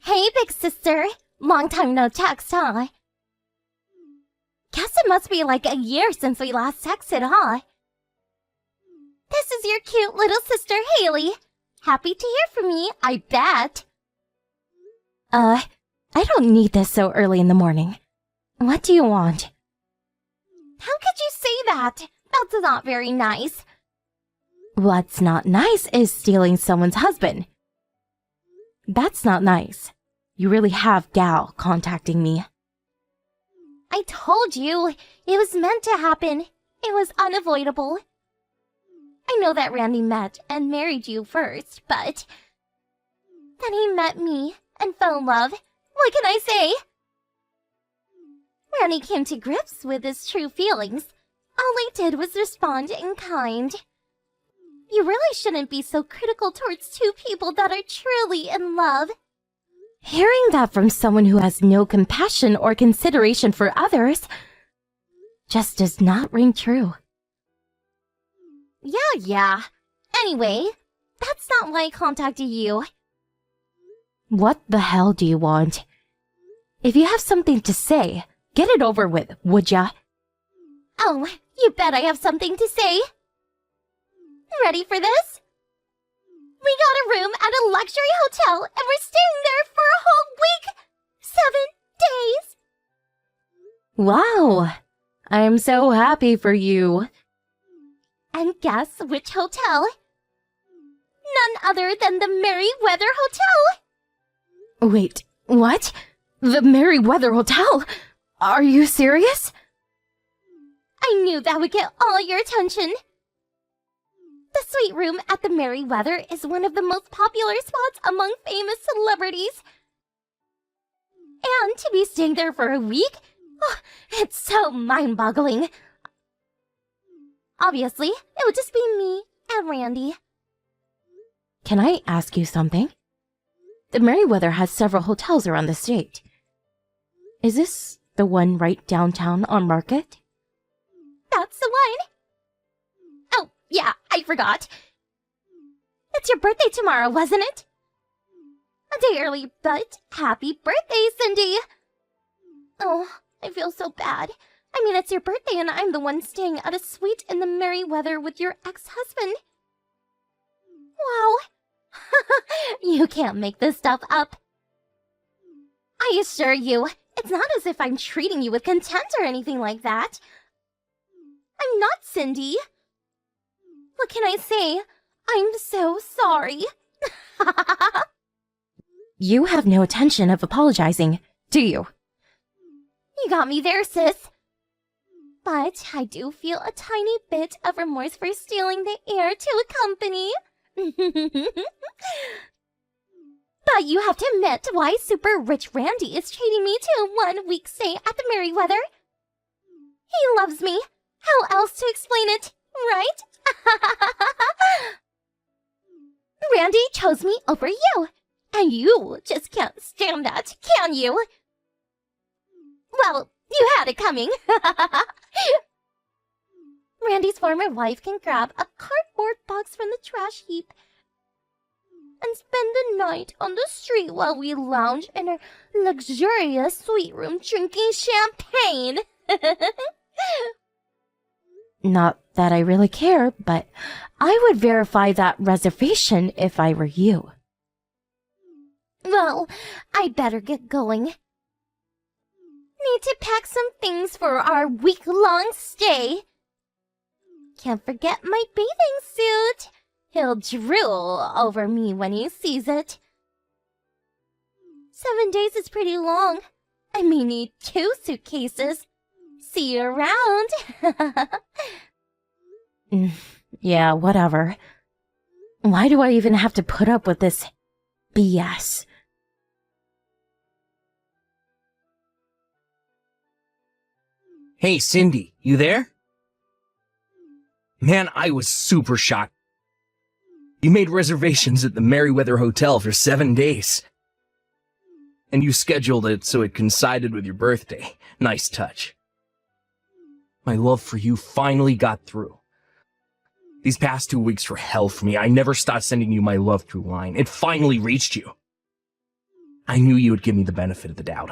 Hey, big sister. Long time no text, huh? Guess it must be like a year since we last texted, huh? This is your cute little sister, Haley. Happy to hear from you, I bet. I don't need this so early in the morning. What do you want? How could you say that? That's not very nice. What's not nice is stealing someone's husband. That's not nice. You really have Gal contacting me. I told you, it was meant to happen. It was unavoidable. I know that Randy met and married you first, but then he met me and fell in love. What can I say? Randy came to grips with his true feelings. All I did was respond in kind. You really shouldn't be so critical towards two people that are truly in love. Hearing that from someone who has no compassion or consideration for others just does not ring true. Yeah. Anyway, that's not why I contacted you. What the hell do you want? If you have something to say, get it over with, would ya? Oh, you bet I have something to say. Ready for this? We got a room at a luxury hotel and we're staying there for a whole week! 7 days! Wow! I'm so happy for you. And guess which hotel? None other than the Merryweather Hotel! Wait, what? The Merryweather Hotel? Are you serious? I knew that would get all your attention. The suite room at the Merryweather is one of the most popular spots among famous celebrities. And to be staying there for a week? Oh, it's so mind-boggling. Obviously, it would just be me and Randy. Can I ask you something? The Merryweather has several hotels around the state. Is this the one right downtown on Market? That's the one. Oh, yeah, I forgot. It's your birthday tomorrow, wasn't it? A day early, but happy birthday, Cindy! Oh, I feel so bad. I mean, it's your birthday and I'm the one staying at a suite in the Merryweather with your ex-husband. Wow. You can't make this stuff up. I assure you, it's not as if I'm treating you with contempt or anything like that. I'm not, Cindy. What can I say? I'm so sorry. You have no intention of apologizing, do you? You got me there, sis. But I do feel a tiny bit of remorse for stealing the heir to a company. But you have to admit why super rich Randy is treating me to a 1 week stay at the Merryweather. He loves me. How else to explain it, right? Randy chose me over you. And you just can't stand that, can you? Well, you had it coming. Randy's former wife can grab a cardboard box from the trash heap and spend the night on the street while we lounge in our luxurious suite room drinking champagne. Not that I really care, but I would verify that reservation if I were you. Well, I better get going. Need to pack some things for our week-long stay. Can't forget my bathing suit. He'll drool over me when he sees it. 7 days is pretty long. I may need 2 suitcases. See you around. Yeah, whatever. Why do I even have to put up with this BS? Hey, Cindy, you there? Man, I was super shocked. You made reservations at the Merryweather Hotel for 7 days. And you scheduled it so it coincided with your birthday. Nice touch. My love for you finally got through. These past 2 weeks were hell for me. I never stopped sending you my love through line. It finally reached you. I knew you would give me the benefit of the doubt.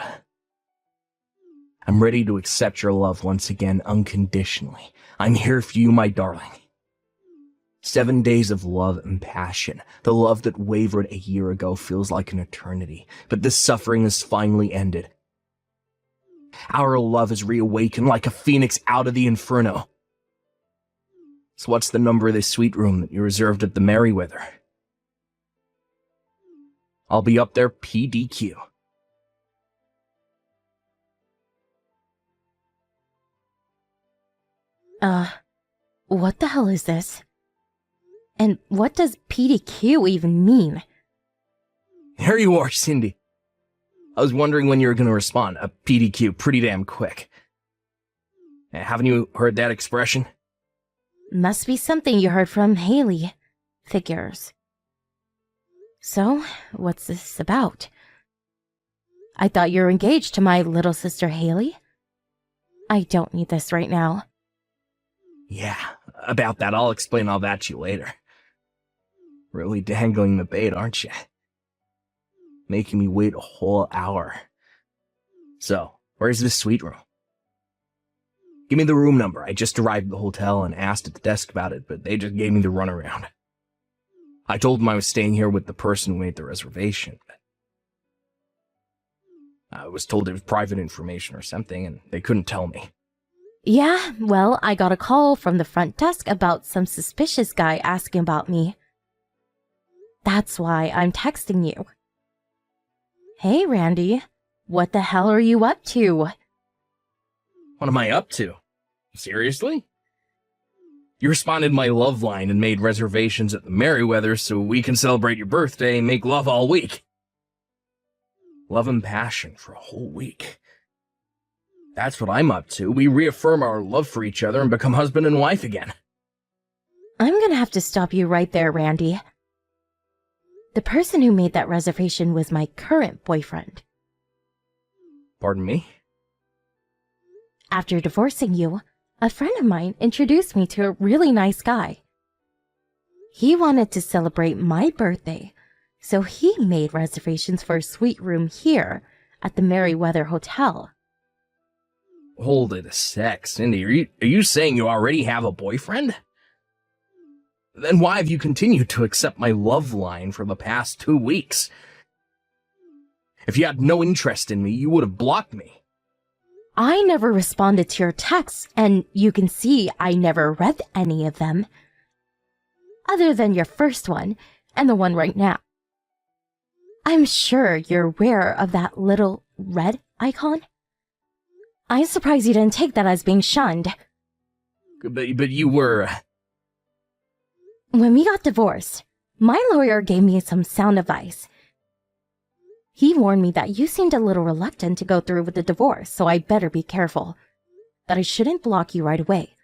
I'm ready to accept your love once again unconditionally. I'm here for you, my darling. 7 days of love and passion. The love that wavered a year ago feels like an eternity, but this suffering is finally ended. Our love is reawakened like a phoenix out of the inferno. So what's the number of this suite room that you reserved at the Merryweather? I'll be up there PDQ. What the hell is this? And what does PDQ even mean? Here you are, Cindy. I was wondering when you were going to respond. A PDQ, pretty damn quick. Haven't you heard that expression? Must be something you heard from Haley. Figures. So, what's this about? I thought you were engaged to my little sister Haley. I don't need this right now. Yeah, about that. I'll explain all that to you later. Really dangling the bait, aren't you? Making me wait a whole hour. So, where's this suite room? Give me the room number. I just arrived at the hotel and asked at the desk about it, but they just gave me the runaround. I told them I was staying here with the person who made the reservation. I was told it was private information or something, and they couldn't tell me. Yeah, well, I got a call from the front desk about some suspicious guy asking about me. That's why I'm texting you. Hey, Randy, what the hell are you up to? What am I up to? Seriously? You responded to my love line and made reservations at the Merryweather so we can celebrate your birthday and make love all week. Love and passion for a whole week. That's what I'm up to. We reaffirm our love for each other and become husband and wife again. I'm gonna have to stop you right there, Randy. The person who made that reservation was my current boyfriend. Pardon me? After divorcing you, a friend of mine introduced me to a really nice guy. He wanted to celebrate my birthday, so he made reservations for a suite room here at the Merryweather Hotel. Hold it a sec, Cindy. Are you saying you already have a boyfriend? Then why have you continued to accept my love line for the past 2 weeks? If you had no interest in me, you would have blocked me. I never responded to your texts, and you can see I never read any of them. Other than your first one, and the one right now. I'm sure you're aware of that little red icon. I'm surprised you didn't take that as being shunned. But you were... When we got divorced, my lawyer gave me some sound advice. He warned me that you seemed a little reluctant to go through with the divorce, so I better be careful. That I shouldn't block you right away.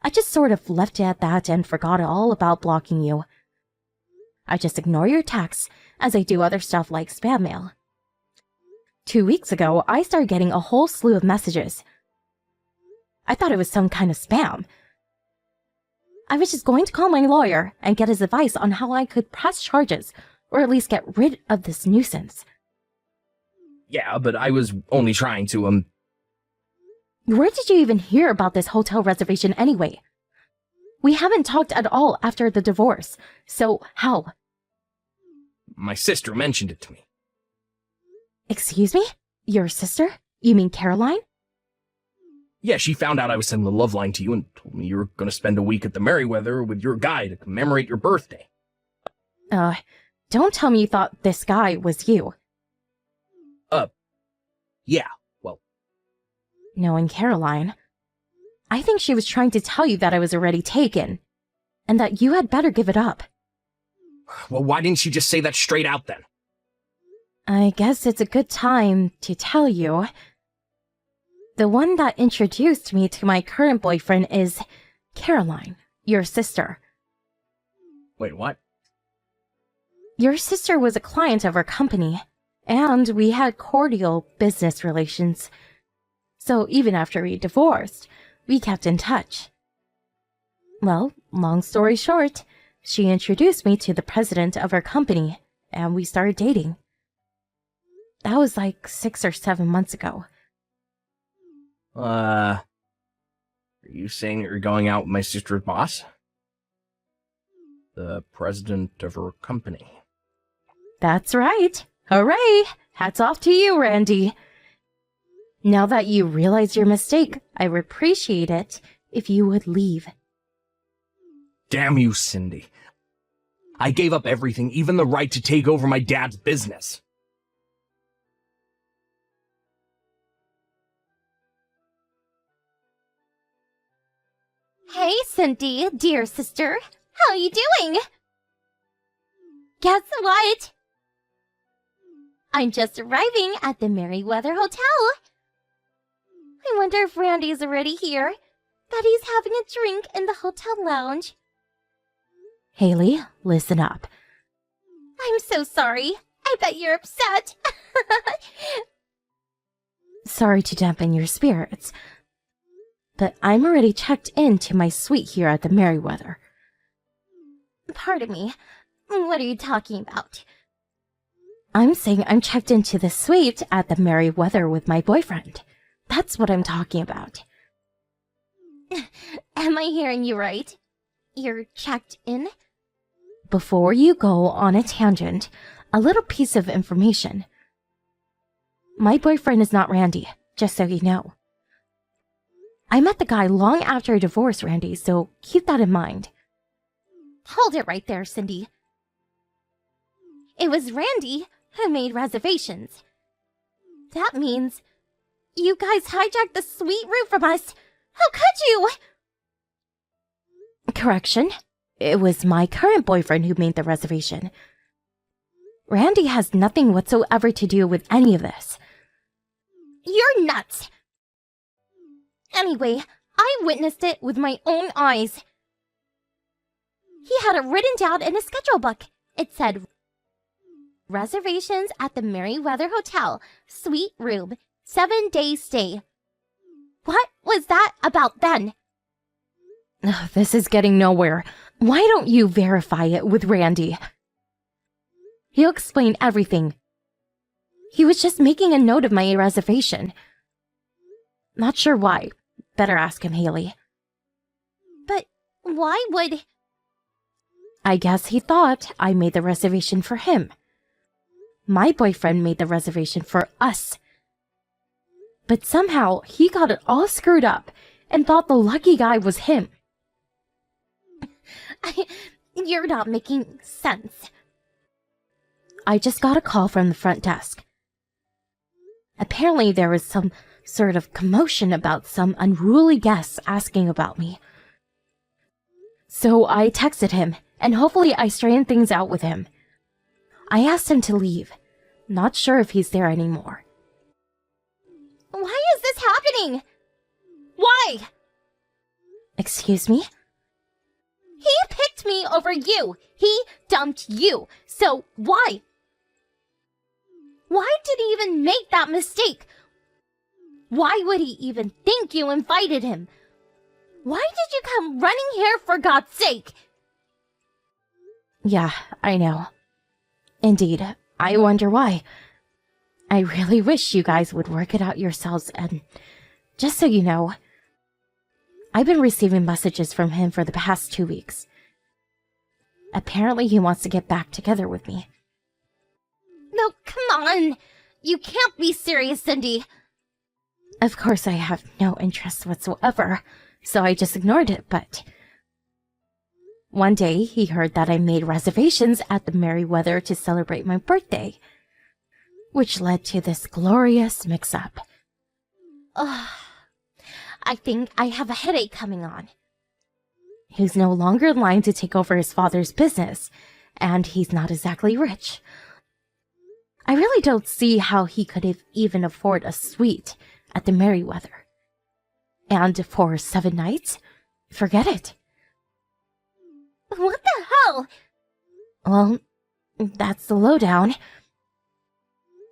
I just sort of left it at that and forgot all about blocking you. I just ignore your texts as I do other stuff like spam mail. 2 weeks ago, I started getting a whole slew of messages. I thought it was some kind of spam. I was just going to call my lawyer and get his advice on how I could press charges, or at least get rid of this nuisance. Yeah, but I was only trying to, Where did you even hear about this hotel reservation anyway? We haven't talked at all after the divorce, so how? My sister mentioned it to me. Excuse me? Your sister? You mean Caroline? Yeah, she found out I was sending the love line to you and told me you were going to spend a week at the Merryweather with your guy to commemorate your birthday. Don't tell me you thought this guy was you. Yeah, well... Knowing Caroline, I think she was trying to tell you that I was already taken, and that you had better give it up. Well, why didn't she just say that straight out then? I guess it's a good time to tell you. The one that introduced me to my current boyfriend is Caroline, your sister. Wait, what? Your sister was a client of our company, and we had cordial business relations. So even after we divorced, we kept in touch. Well, long story short, she introduced me to the president of our company, and we started dating. That was like 6 or 7 months ago. Are you saying that you're going out with my sister's boss? The president of her company. That's right. Hooray! Hats off to you, Randy. Now that you realize your mistake, I would appreciate it if you would leave. Damn you, Cindy. I gave up everything, even the right to take over my dad's business. Hey, Cindy, dear sister. How are you doing? Guess what? I'm just arriving at the Merryweather Hotel. I wonder if Randy's already here, that he's having a drink in the hotel lounge. Haley, listen up. I'm so sorry. I bet you're upset. Sorry to dampen your spirits, but I'm already checked into my suite here at the Merryweather. Pardon me. What are you talking about? I'm saying I'm checked into the suite at the Merryweather with my boyfriend. That's what I'm talking about. Am I hearing you right? You're checked in? Before you go on a tangent, a little piece of information. My boyfriend is not Randy, just so you know. I met the guy long after I divorced Randy, so keep that in mind. Hold it right there, Cindy. It was Randy who made reservations. That means you guys hijacked the suite room from us. How could you? Correction. It was my current boyfriend who made the reservation. Randy has nothing whatsoever to do with any of this. You're nuts! Anyway, I witnessed it with my own eyes. He had it written down in a schedule book. It said, reservations at the Merryweather Hotel, suite room, 7-day stay. What was that about then? Ugh, this is getting nowhere. Why don't you verify it with Randy? He'll explain everything. He was just making a note of my reservation. Not sure why. Better ask him, Haley. But why would... I guess he thought I made the reservation for him. My boyfriend made the reservation for us. But somehow he got it all screwed up and thought the lucky guy was him. You're not making sense. I just got a call from the front desk. Apparently there was some sort of commotion about some unruly guests asking about me. So I texted him, and hopefully I straightened things out with him. I asked him to leave. Not sure if he's there anymore. Why is this happening? Why? Excuse me? He picked me over you. He dumped you. So why? Why did he even make that mistake? Why would he even think you invited him? Why did you come running here for God's sake? Yeah, I know. Indeed, I wonder why. I really wish you guys would work it out yourselves, and just so you know, I've been receiving messages from him for the past 2 weeks. Apparently he wants to get back together with me. No, come on! You can't be serious, Cindy! Of course I have no interest whatsoever, so I just ignored it, but... One day, he heard that I made reservations at the Merryweather to celebrate my birthday, which led to this glorious mix-up. Ugh, I think I have a headache coming on. He's no longer in line to take over his father's business, and he's not exactly rich. I really don't see how he could even afford a suite at the Merryweather. And for 7 nights? Forget it. What the hell? Well, that's the lowdown.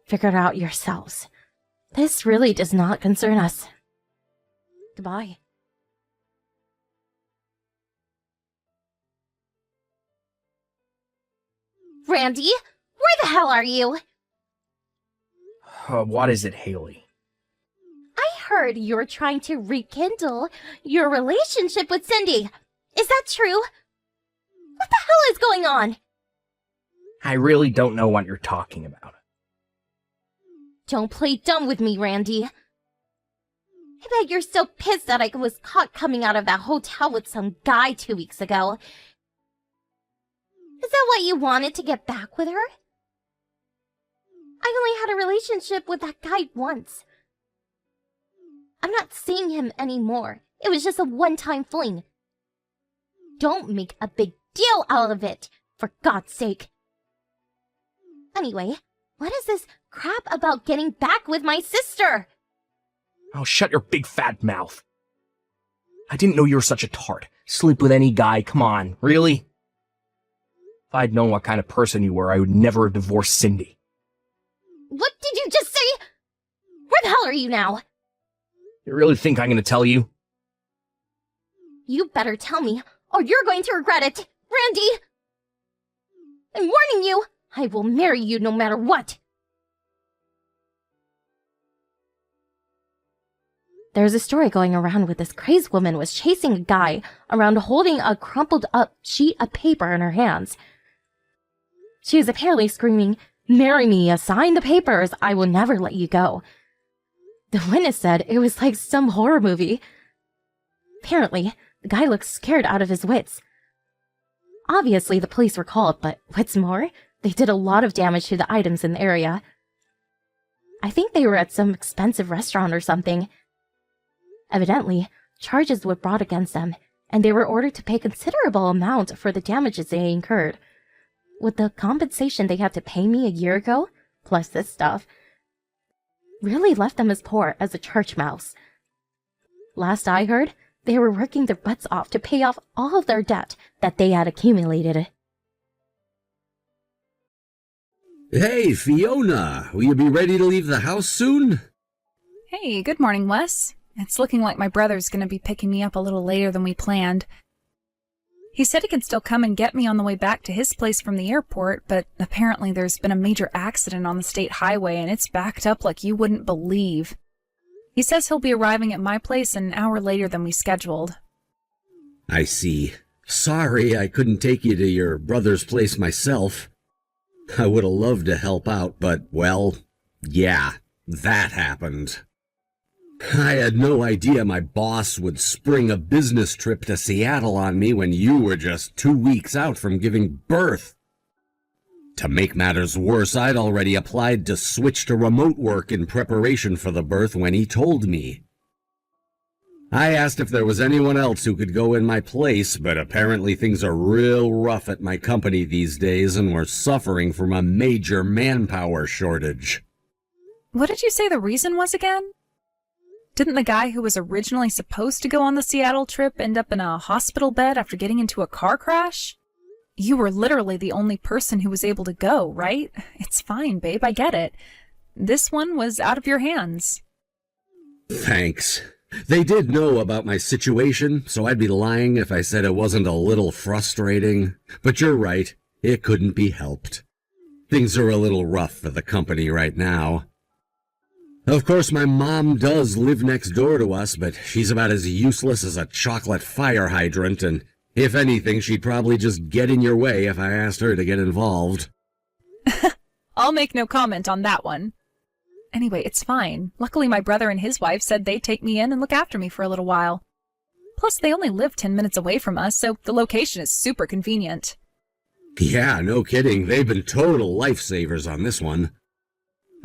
Figure it out yourselves. This really does not concern us. Goodbye. Randy, where the hell are you? What is it, Haley? I heard you were trying to rekindle your relationship with Cindy. Is that true? What the hell is going on? I really don't know what you're talking about. Don't play dumb with me, Randy. I bet you're so pissed that I was caught coming out of that hotel with some guy 2 weeks ago. Is that what you wanted to get back with her? I only had a relationship with that guy once. I'm not seeing him anymore. It was just a one-time fling. Don't make a big deal out of it, for God's sake. Anyway, what is this crap about getting back with my sister? Oh, shut your big fat mouth. I didn't know you were such a tart. Sleep with any guy, come on, really? If I'd known what kind of person you were, I would never have divorced Cindy. What did you just say? Where the hell are you now? You really think I'm gonna tell you? You better tell me, or you're going to regret it, Randy! I'm warning you, I will marry you no matter what! There's a story going around where this crazed woman was chasing a guy around holding a crumpled up sheet of paper in her hands. She was apparently screaming, "Marry me, sign the papers, I will never let you go." The witness said it was like some horror movie. Apparently, the guy looked scared out of his wits. Obviously, the police were called, but what's more, they did a lot of damage to the items in the area. I think they were at some expensive restaurant or something. Evidently, charges were brought against them, and they were ordered to pay considerable amount for the damages they incurred. With the compensation they had to pay me a year ago, plus this stuff, really left them as poor as a church mouse. Last I heard, they were working their butts off to pay off all of their debt that they had accumulated. Hey, Fiona, will you be ready to leave the house soon? Hey, good morning, Wes. It's looking like my brother's going to be picking me up a little later than we planned. He said he can still come and get me on the way back to his place from the airport, but apparently there's been a major accident on the state highway and it's backed up like you wouldn't believe. He says he'll be arriving at my place an hour later than we scheduled. I see. Sorry I couldn't take you to your brother's place myself. I would have loved to help out, but, well, yeah, that happened. I had no idea my boss would spring a business trip to Seattle on me when you were just 2 weeks out from giving birth. To make matters worse, I'd already applied to switch to remote work in preparation for the birth when he told me. I asked if there was anyone else who could go in my place, but apparently things are real rough at my company these days and we're suffering from a major manpower shortage. What did you say the reason was again? Didn't the guy who was originally supposed to go on the Seattle trip end up in a hospital bed after getting into a car crash? You were literally the only person who was able to go, right? It's fine, babe, I get it. This one was out of your hands. Thanks. They did know about my situation, so I'd be lying if I said it wasn't a little frustrating. But you're right, it couldn't be helped. Things are a little rough for the company right now. Of course, my mom does live next door to us, but she's about as useless as a chocolate fire hydrant, and if anything, she'd probably just get in your way if I asked her to get involved. I'll make no comment on that one. Anyway, it's fine. Luckily, my brother and his wife said they'd take me in and look after me for a little while. Plus, they only live 10 minutes away from us, so the location is super convenient. Yeah, no kidding. They've been total lifesavers on this one.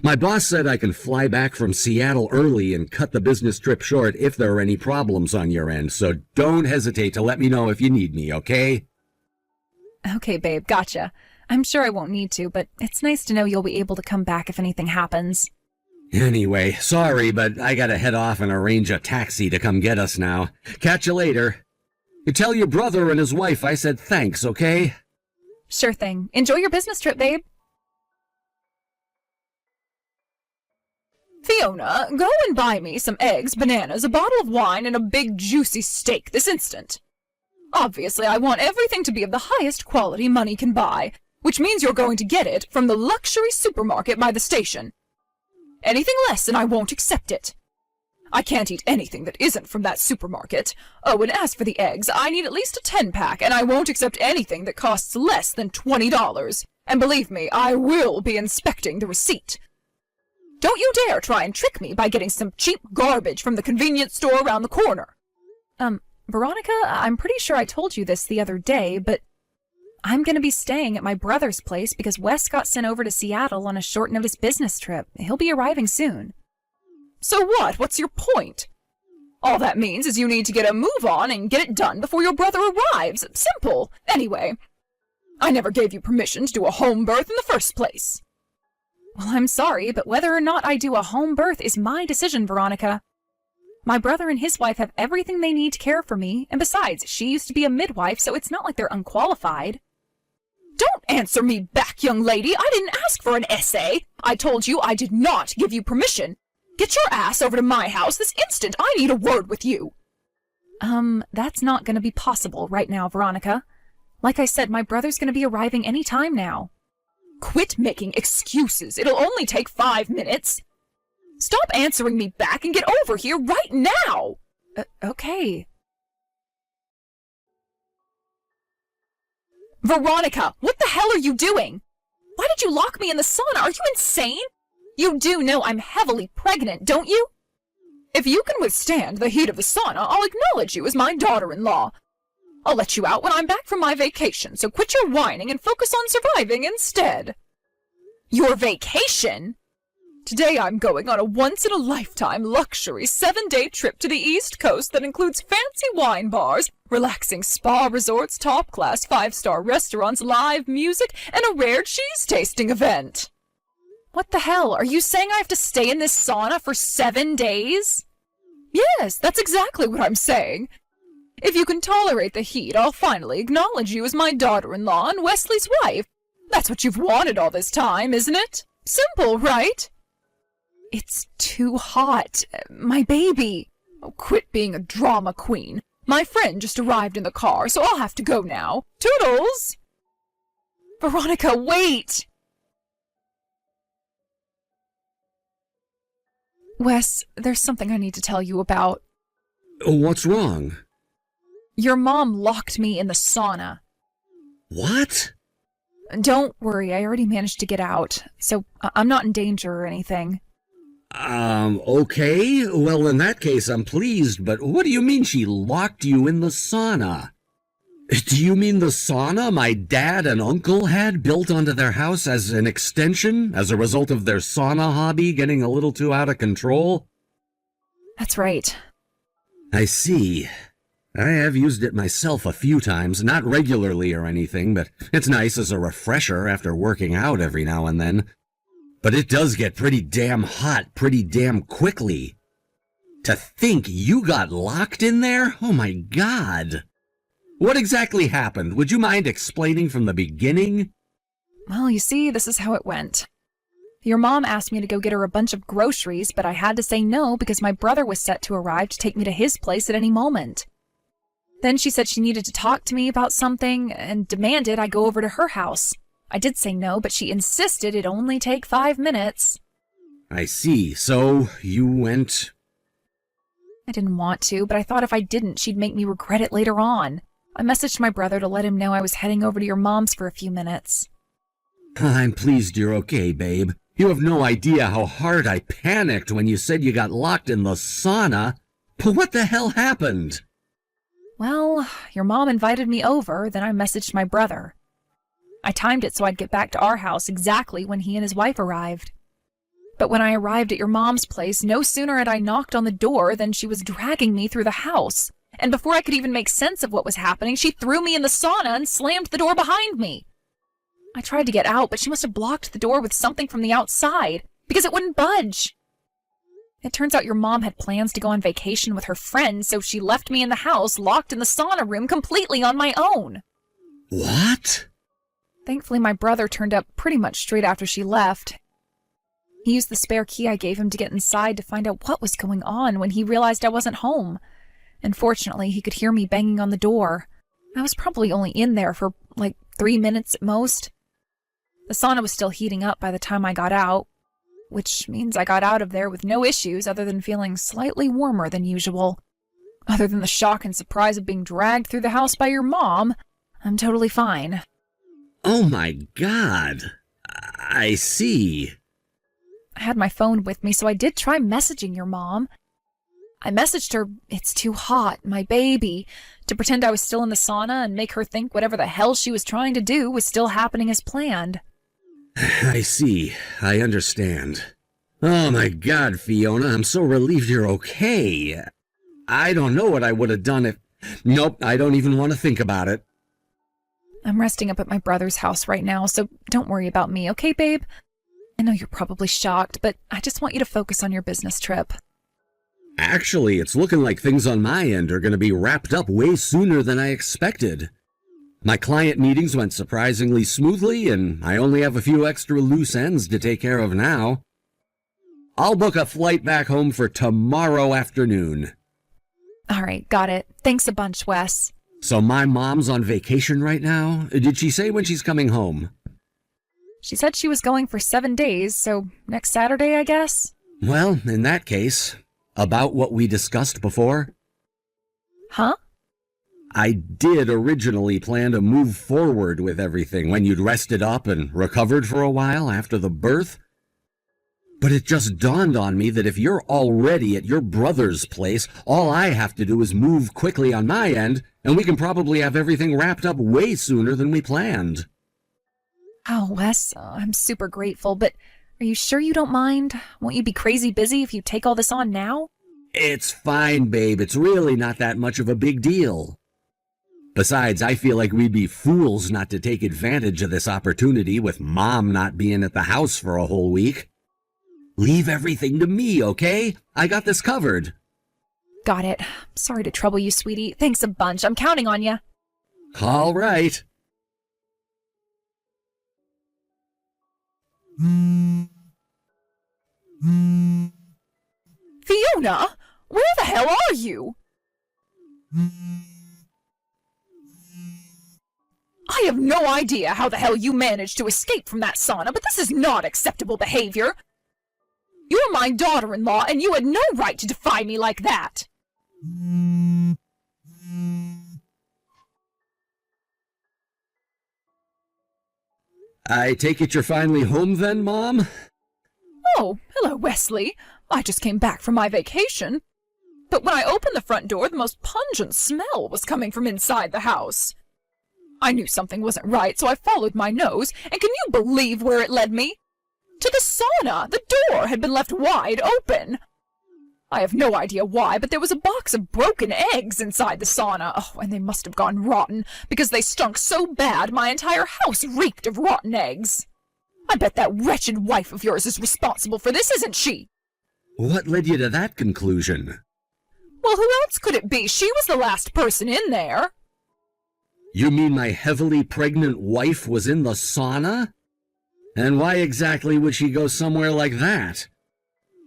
My boss said I can fly back from Seattle early and cut the business trip short if there are any problems on your end, so don't hesitate to let me know if you need me, okay? Okay, babe, gotcha. I'm sure I won't need to, but it's nice to know you'll be able to come back if anything happens. Anyway, sorry, but I gotta head off and arrange a taxi to come get us now. Catch you later. You tell your brother and his wife I said thanks, okay? Sure thing. Enjoy your business trip, babe. Fiona, go and buy me some eggs, bananas, a bottle of wine, and a big juicy steak this instant. Obviously, I want everything to be of the highest quality money can buy, which means you're going to get it from the luxury supermarket by the station. Anything less and I won't accept it. I can't eat anything that isn't from that supermarket. Oh, and as for the eggs, I need at least a 10-pack, and I won't accept anything that costs less than $20. And believe me, I will be inspecting the receipt. Don't you dare try and trick me by getting some cheap garbage from the convenience store around the corner. Veronica, I'm pretty sure I told you this the other day, but I'm going to be staying at my brother's place because Wes got sent over to Seattle on a short-notice business trip. He'll be arriving soon. So what? What's your point? All that means is you need to get a move on and get it done before your brother arrives. Simple. Anyway, I never gave you permission to do a home birth in the first place. Well, I'm sorry, but whether or not I do a home birth is my decision, Veronica. My brother and his wife have everything they need to care for me, and besides, she used to be a midwife, so it's not like they're unqualified. Don't answer me back, young lady. I didn't ask for an essay. I told you I did not give you permission. Get your ass over to my house this instant. I need a word with you. That's not going to be possible right now, Veronica. Like I said, my brother's going to be arriving any time now. Quit making excuses. It'll only take 5 minutes. Stop answering me back and get over here right now. Okay. Veronica, what the hell are you doing? Why did you lock me in the sauna? Are you insane? You do know I'm heavily pregnant, don't you? If you can withstand the heat of the sauna, I'll acknowledge you as my daughter-in-law. I'll let you out when I'm back from my vacation, so quit your whining and focus on surviving instead. Your vacation? Today I'm going on a once-in-a-lifetime luxury 7-day trip to the East Coast that includes fancy wine bars, relaxing spa resorts, top-class 5-star restaurants, live music, and a rare cheese-tasting event. What the hell? Are you saying I have to stay in this sauna for 7 days? Yes, that's exactly what I'm saying. If you can tolerate the heat, I'll finally acknowledge you as my daughter-in-law and Wesley's wife. That's what you've wanted all this time, isn't it? Simple, right? It's too hot. My baby. Oh, quit being a drama queen. My friend just arrived in the car, so I'll have to go now. Toodles! Veronica, wait! Wes, there's something I need to tell you about. What's wrong? Your mom locked me in the sauna. What? Don't worry, I already managed to get out, so I'm not in danger or anything. Okay. Well, in that case, I'm pleased, but what do you mean she locked you in the sauna? Do you mean the sauna my dad and uncle had built onto their house as an extension, as a result of their sauna hobby getting a little too out of control? That's right. I see. I have used it myself a few times, not regularly or anything, but it's nice as a refresher after working out every now and then. But it does get pretty damn hot pretty damn quickly. To think you got locked in there? Oh my God. What exactly happened? Would you mind explaining from the beginning? Well, you see, this is how it went. Your mom asked me to go get her a bunch of groceries, but I had to say no because my brother was set to arrive to take me to his place at any moment. Then she said she needed to talk to me about something and demanded I go over to her house. I did say no, but she insisted it'd only take 5 minutes. I see. So you went... I didn't want to, but I thought if I didn't, she'd make me regret it later on. I messaged my brother to let him know I was heading over to your mom's for a few minutes. I'm pleased you're okay, babe. You have no idea how hard I panicked when you said you got locked in the sauna. But what the hell happened? Well, your mom invited me over, then I messaged my brother. I timed it so I'd get back to our house exactly when he and his wife arrived. But when I arrived at your mom's place, no sooner had I knocked on the door than she was dragging me through the house. And before I could even make sense of what was happening, she threw me in the sauna and slammed the door behind me. I tried to get out, but she must have blocked the door with something from the outside, because it wouldn't budge. It turns out your mom had plans to go on vacation with her friends, so she left me in the house, locked in the sauna room, completely on my own. What? Thankfully, my brother turned up pretty much straight after she left. He used the spare key I gave him to get inside to find out what was going on when he realized I wasn't home. And fortunately, he could hear me banging on the door. I was probably only in there for, 3 minutes at most. The sauna was still heating up by the time I got out. which means I got out of there with no issues other than feeling slightly warmer than usual. Other than the shock and surprise of being dragged through the house by your mom, I'm totally fine. Oh my God. I see. I had my phone with me, so I did try messaging your mom. I messaged her, "It's too hot, my baby," to pretend I was still in the sauna and make her think whatever the hell she was trying to do was still happening as planned. I see. I understand. Oh my God, Fiona, I'm so relieved you're okay. I don't know what I would have done if... Nope, I don't even want to think about it. I'm resting up at my brother's house right now, so don't worry about me, okay, babe? I know you're probably shocked, but I just want you to focus on your business trip. Actually, it's looking like things on my end are going to be wrapped up way sooner than I expected. My client meetings went surprisingly smoothly, and I only have a few extra loose ends to take care of now. I'll book a flight back home for tomorrow afternoon. All right, got it. Thanks a bunch, Wes. So my mom's on vacation right now? Did she say when she's coming home? She said she was going for 7 days, so next Saturday, I guess? Well, in that case, about what we discussed before? Huh? I did originally plan to move forward with everything when you'd rested up and recovered for a while after the birth. But it just dawned on me that if you're already at your brother's place, all I have to do is move quickly on my end, and we can probably have everything wrapped up way sooner than we planned. Oh, Wes, I'm super grateful, but are you sure you don't mind? Won't you be crazy busy if you take all this on now? It's fine, babe. It's really not that much of a big deal. Besides, I feel like we'd be fools not to take advantage of this opportunity with Mom not being at the house for a whole week. Leave everything to me, okay? I got this covered. Got it. Sorry to trouble you, sweetie. Thanks a bunch. I'm counting on you. All right. Fiona, where the hell are you? I have no idea how the hell you managed to escape from that sauna, but this is not acceptable behavior. You're my daughter-in-law, and you had no right to defy me like that. I take it you're finally home then, Mom? Oh, hello, Wesley. I just came back from my vacation. But when I opened the front door, the most pungent smell was coming from inside the house. I knew something wasn't right, so I followed my nose, and can you believe where it led me? To the sauna! The door had been left wide open. I have no idea why, but there was a box of broken eggs inside the sauna. Oh, and they must have gone rotten, because they stunk so bad my entire house reeked of rotten eggs. I bet that wretched wife of yours is responsible for this, isn't she? What led you to that conclusion? Well, who else could it be? She was the last person in there. You mean my heavily pregnant wife was in the sauna? And why exactly would she go somewhere like that?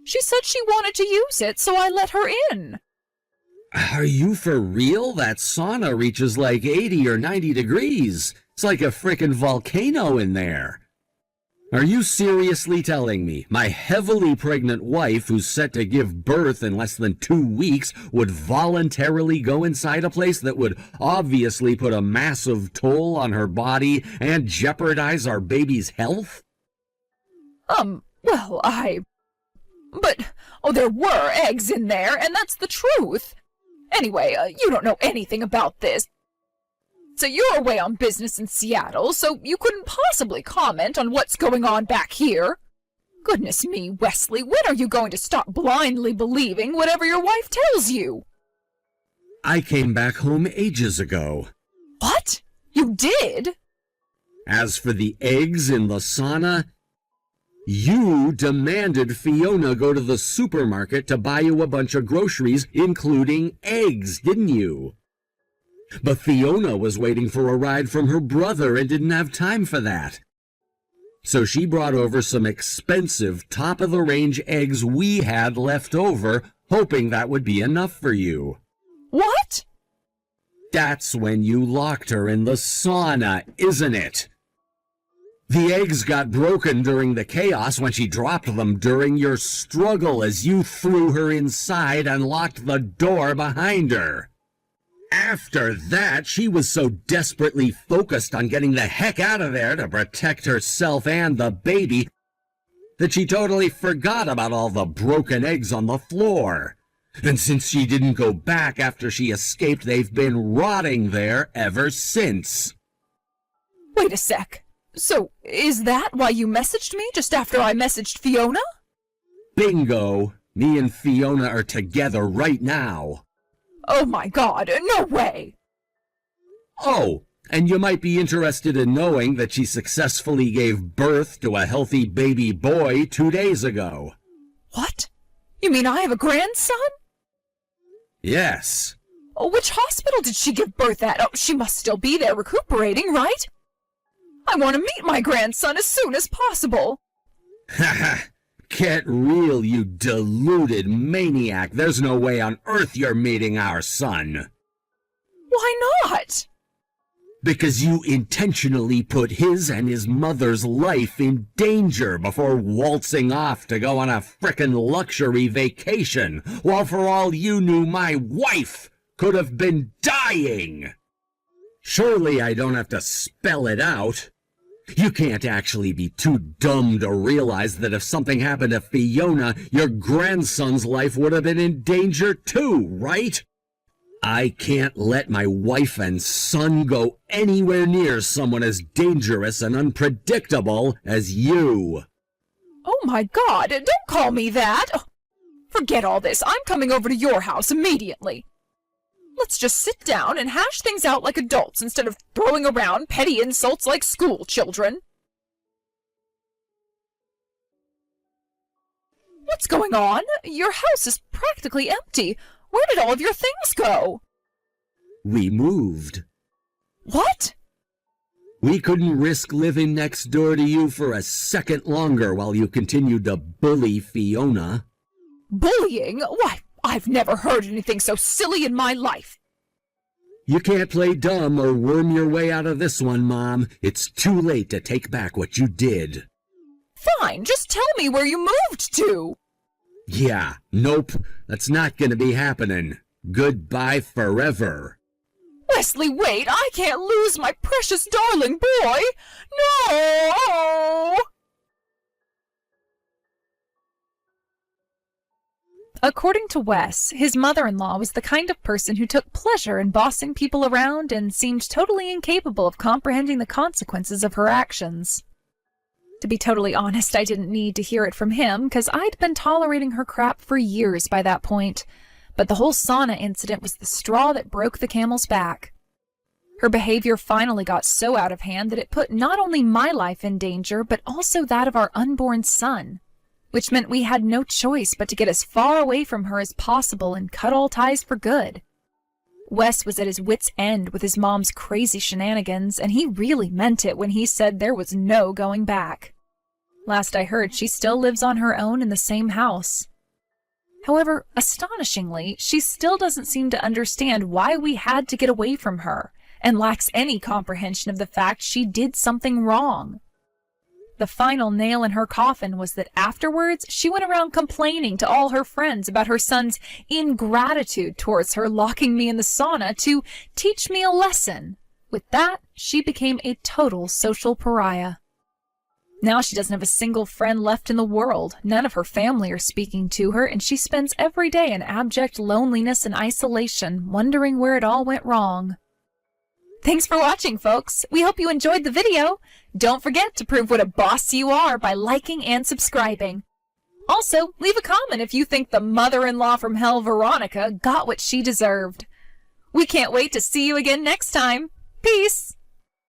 She said she wanted to use it, so I let her in. Are you for real? That sauna reaches like 80 or 90 degrees. It's like a frickin' volcano in there. Are you seriously telling me my heavily pregnant wife, who's set to give birth in less than 2 weeks, would voluntarily go inside a place that would obviously put a massive toll on her body and jeopardize our baby's health? Well, But, there were eggs in there, and that's the truth. Anyway, you don't know anything about this. So you're away on business in Seattle, so you couldn't possibly comment on what's going on back here. Goodness me, Wesley, when are you going to stop blindly believing whatever your wife tells you? I came back home ages ago. What? You did? As for the eggs in the sauna, you demanded Fiona go to the supermarket to buy you a bunch of groceries, including eggs, didn't you? But Fiona was waiting for a ride from her brother and didn't have time for that. So she brought over some expensive, top-of-the-range eggs we had left over, hoping that would be enough for you. What? That's when you locked her in the sauna, isn't it? The eggs got broken during the chaos when she dropped them during your struggle as you threw her inside and locked the door behind her. After that, she was so desperately focused on getting the heck out of there to protect herself and the baby that she totally forgot about all the broken eggs on the floor. And since she didn't go back after she escaped, they've been rotting there ever since. Wait a sec. So, is that why you messaged me just after I messaged Fiona? Bingo! Me and Fiona are together right now. Oh my god, no way! Oh, and you might be interested in knowing that she successfully gave birth to a healthy baby boy 2 days ago. What? You mean I have a grandson? Yes. Oh, which hospital did she give birth at? Oh, she must still be there recuperating, right? I want to meet my grandson as soon as possible. Haha. Get real, you deluded maniac. There's no way on earth you're meeting our son. Why not? Because you intentionally put his and his mother's life in danger before waltzing off to go on a frickin' luxury vacation, while for all you knew my wife could have been dying. Surely I don't have to spell it out. You can't actually be too dumb to realize that if something happened to Fiona, your grandson's life would have been in danger too, right? I can't let my wife and son go anywhere near someone as dangerous and unpredictable as you. Oh my god, don't call me that! Forget all this, I'm coming over to your house immediately. Let's just sit down and hash things out like adults instead of throwing around petty insults like school children. What's going on? Your house is practically empty. Where did all of your things go? We moved. What? We couldn't risk living next door to you for a second longer while you continued to bully Fiona. Bullying? Why, I've never heard anything so silly in my life. You can't play dumb or worm your way out of this one, Mom. It's too late to take back what you did. Fine, just tell me where you moved to. Yeah, nope, that's not gonna be happening. Goodbye forever. Wesley, wait, I can't lose my precious darling boy. No! According to Wes, his mother-in-law was the kind of person who took pleasure in bossing people around and seemed totally incapable of comprehending the consequences of her actions. To be totally honest, I didn't need to hear it from him, because I'd been tolerating her crap for years by that point. But the whole sauna incident was the straw that broke the camel's back. Her behavior finally got so out of hand that it put not only my life in danger, but also that of our unborn son, which meant we had no choice but to get as far away from her as possible and cut all ties for good. Wes was at his wit's end with his mom's crazy shenanigans, and he really meant it when he said there was no going back. Last I heard, she still lives on her own in the same house. However, astonishingly, she still doesn't seem to understand why we had to get away from her, and lacks any comprehension of the fact she did something wrong. The final nail in her coffin was that afterwards she went around complaining to all her friends about her son's ingratitude towards her, locking me in the sauna to teach me a lesson. With that, she became a total social pariah. Now she doesn't have a single friend left in the world, none of her family are speaking to her, and she spends every day in abject loneliness and isolation, wondering where it all went wrong. Thanks for watching, folks. We hope you enjoyed the video. Don't forget to prove what a boss you are by liking and subscribing. Also, leave a comment if you think the mother-in-law from hell, Veronica, got what she deserved. We can't wait to see you again next time. Peace!